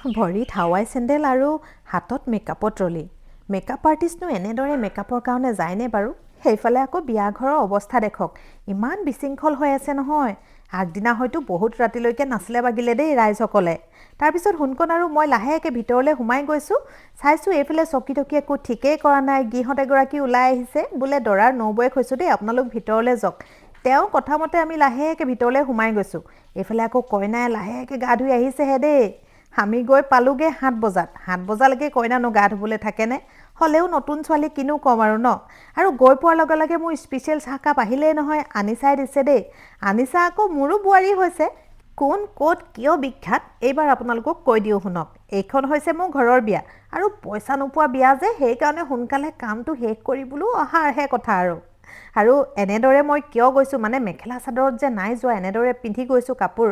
ভৰিত হাৱাই চেণ্ডেল আৰু হাতত মেকআপৰ ট্ৰলি। মেকআপ আৰ্টিষ্টনো এনেদৰে মেকআপৰ কাৰণে যায়নে বাৰু? সেইফালে আকৌ বিয়া ঘৰৰ অৱস্থা দেখক, ইমান বিশৃংখল হৈ আছে নহয়। আগদিনা হয়তো বহুত ৰাতিলৈকে নাছিলে বাগিলে দেই ৰাইজসকলে। তাৰপিছত সোণকণ আৰু মই লাহেকৈ ভিতৰলৈ সোমাই গৈছোঁ। চাইছোঁ এইফালে চকী টকী একো ঠিকেই কৰা নাই। গিহঁত এগৰাকী ওলাই আহিছে, বোলে দৰাৰ নবৌৱেক হৈছোঁ দেই, আপোনালোক ভিতৰলৈ যাওক। তেওঁ কথামতে আমি লাহেকৈ ভিতৰলৈ সোমাই গৈছোঁ। এইফালে আকৌ কইনাই লাহেকৈ গা ধুই আহিছেহে দেই। আমি গৈ পালোগৈ 7 বজাত। 7 বজালৈকে কইনানো গা ধুবলৈ থাকেনে? হ'লেও নতুন ছোৱালী কিনো ক'ম আৰু ন। আৰু গৈ পোৱাৰ লগে লগে মোৰ স্পেচিয়েল চাহকাপ আহিলেই নহয়, আনিছাই দিছে দেই। আনিছা আকৌ মোৰো বোৱাৰী হৈছে। কোন ক'ত কিয় বিখ্যাত এইবাৰ আপোনালোকক কৈ দিওঁ শুনক। এইখন হৈছে মোৰ ঘৰৰ বিয়া, আৰু পইচা নোপোৱা বিয়া যে, সেইকাৰণে সোনকালে কামটো শেষ কৰিবলৈ অহাৰহে কথা আৰু এনেদৰে মই কিয় গৈছোঁ, মানে মেখেলা চাদৰত যে নাই যোৱা, এনেদৰে পিন্ধি গৈছোঁ কাপোৰ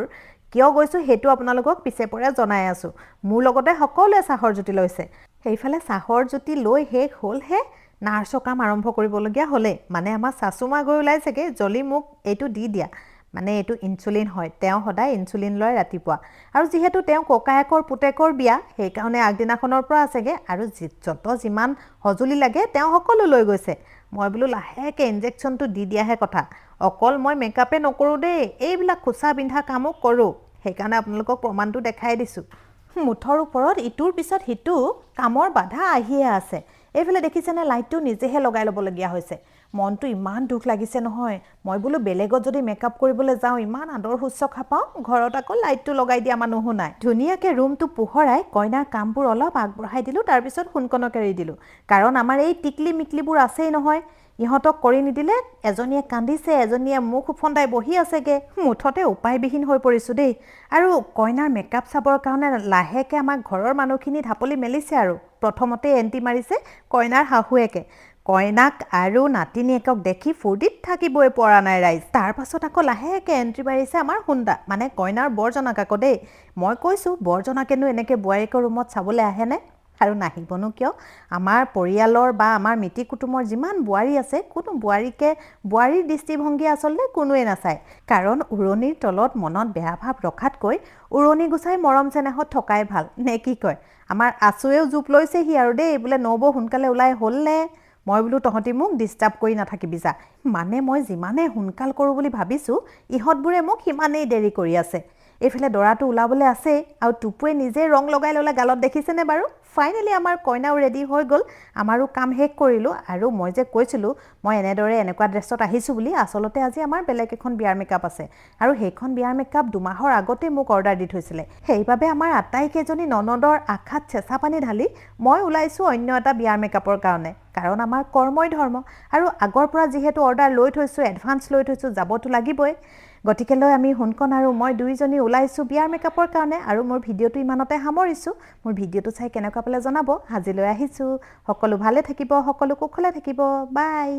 কিয় গৈছোঁ সেইটো আপোনালোকক পিছে পৰে জনাই আছোঁ। মোৰ লগতে সকলোৱে চাহৰ জুতি লৈছে। সেইফালে চাহৰ জুতি লৈ শেষ হ'লহে, নাৰ্ছৰ কাম আৰম্ভ কৰিবলগীয়া হ'লে। মানে আমাৰ চাচুমা গৈ ওলাইছেগৈ, জলি মোক এইটো দি দিয়া। মানে এইটো ইনচুলিন হয়, তেওঁ সদায় ইনচুলিন লয় ৰাতিপুৱা। আৰু যিহেতু তেওঁ ককায়েকৰ পুতেকৰ বিয়া, সেইকাৰণে আগদিনাখনৰ পৰা আছেগৈ। আৰু যিমান সঁজুলি লাগে তেওঁ সকলো লৈ গৈছে। মই বোলো লাহেকৈ ইনজেকশ্যনটো দি দিয়াহে কথা। অকল মই মেকআপে নকৰোঁ দেই, এইবিলাক খোচা পিন্ধা কামো কৰোঁ। সেইকাৰণে আপোনালোকক প্ৰমাণটো দেখাই দিছোঁ। মুঠৰ ওপৰত ইটোৰ পিছত সিটো কামৰ বাধা আহিয়ে আছে। এইফালে দেখিছেনে, লাইটটো নিজেহে লগাই ল'বলগীয়া হৈছে। মনটো ইমান দুখ লাগিছে নহয়। মই বোলো বেলেগত যদি মেকআপ কৰিবলৈ যাওঁ, ইমান আদৰ শুশ্ৰূষা পাওঁ, ঘৰত আকৌ লাইটটো লগাই দিয়া মানুহো নাই। ধুনীয়াকৈ ৰুমটো পোহৰাই কইনাৰ কামবোৰ অলপ আগবঢ়াই দিলোঁ, তাৰপিছত সোণকণক এৰি দিলোঁ। কাৰণ আমাৰ এই টিকলি মিকলিবোৰ আছেই নহয়, ইহঁতক কৰি নিদিলে এজনীয়ে কান্দিছে, এজনীয়ে মুখ উফন্দাই বহি আছেগৈ। মুঠতে উপায়বিহীন হৈ পৰিছোঁ দেই। আৰু কইনাৰ মেকআপ চাবৰ কাৰণে লাহেকৈ আমাৰ ঘৰৰ মানুহখিনি ঢাপলি মেলিছে আৰু। প্ৰথমতে এণ্টি মাৰিছে কইনাৰ শাহুৱেকে। কইনাক আৰু নাতিনীয়েকক দেখি ফূৰ্তিত থাকিবই পৰা নাই ৰাইজ। তাৰপাছত আকৌ লাহেকৈ এণ্ট্ৰি মাৰিছে আমাৰ সোণদা, মানে কইনাৰ বৰজনাক আকৌ দেই। মই কৈছোঁ বৰজনাকেনো এনেকৈ বোৱাৰীকৰ ৰুমত চাবলৈ আহেনে? আৰু নাহিবনো কিয়? আমাৰ পৰিয়ালৰ বা আমাৰ মিতিৰ কুটুমৰ যিমান বোৱাৰী আছে, কোনো বোৱাৰীৰ দৃষ্টিভংগী আচলতে কোনোৱে নাচায়। কাৰণ উৰণিৰ তলত মনত বেয়া ভাৱ ৰখাতকৈ উৰণি গুচাই মৰম চেনেহত থকাই ভাল, নে কি কয়? আমাৰ আচুৱেও জোপ লৈছেহি আৰু দেই, বোলে নবৌ সোনকালে ওলাই হ'লনে? মই বোলো তহঁতি মোক ডিষ্টাৰ্ব কৰি নাথাকিবি যা। মানে মই যিমানে সোনকাল কৰোঁ বুলি ভাবিছোঁ, ইহঁতবোৰে মোক সিমানেই দেৰি কৰি আছে। এইফালে দৰাটো ওলাবলৈ আছেই, আৰু টুপুৱে নিজে ৰং লগাই ল'লে গালত, দেখিছেনে বাৰু? ফাইনেলি আমাৰ কইনাও ৰেডি হৈ গ'ল, আমাৰো কাম শেষ কৰিলোঁ। আৰু মই যে কৈছিলোঁ মই এনেদৰে এনেকুৱা ড্ৰেছত আহিছোঁ বুলি, আচলতে আজি আমাৰ বেলেগ এখন বিয়াৰ মেকআপ আছে। আৰু সেইখন বিয়াৰ মেকআপ 2 মাহৰ আগতে মোক অৰ্ডাৰ দি থৈছিলে। সেইবাবে আমাৰ আটাইকেইজনী ননদৰ আশাত চেঁচা পানী ঢালি মই ওলাইছোঁ অন্য এটা বিয়াৰ মেকআপৰ কাৰণে। কাৰণ আমাৰ কৰ্মই ধৰ্ম, আৰু আগৰ পৰা যিহেতু অৰ্ডাৰ লৈ থৈছোঁ, এডভান্স লৈ থৈছোঁ, যাবতো লাগিবই। গতিকেলৈ আমি সোণকণ আৰু মই দুয়োজনী ওলাইছোঁ বিয়াৰ মেকআপৰ কাৰণে। আৰু মোৰ ভিডিঅ'টো ইমানতে সামৰিছোঁ। মোৰ ভিডিঅ'টো চাই কেনেকুৱা পালে জনাব। আজিলৈ আহিছোঁ। সকলো ভালে থাকিব, সকলো কুশলে থাকিব। বাই।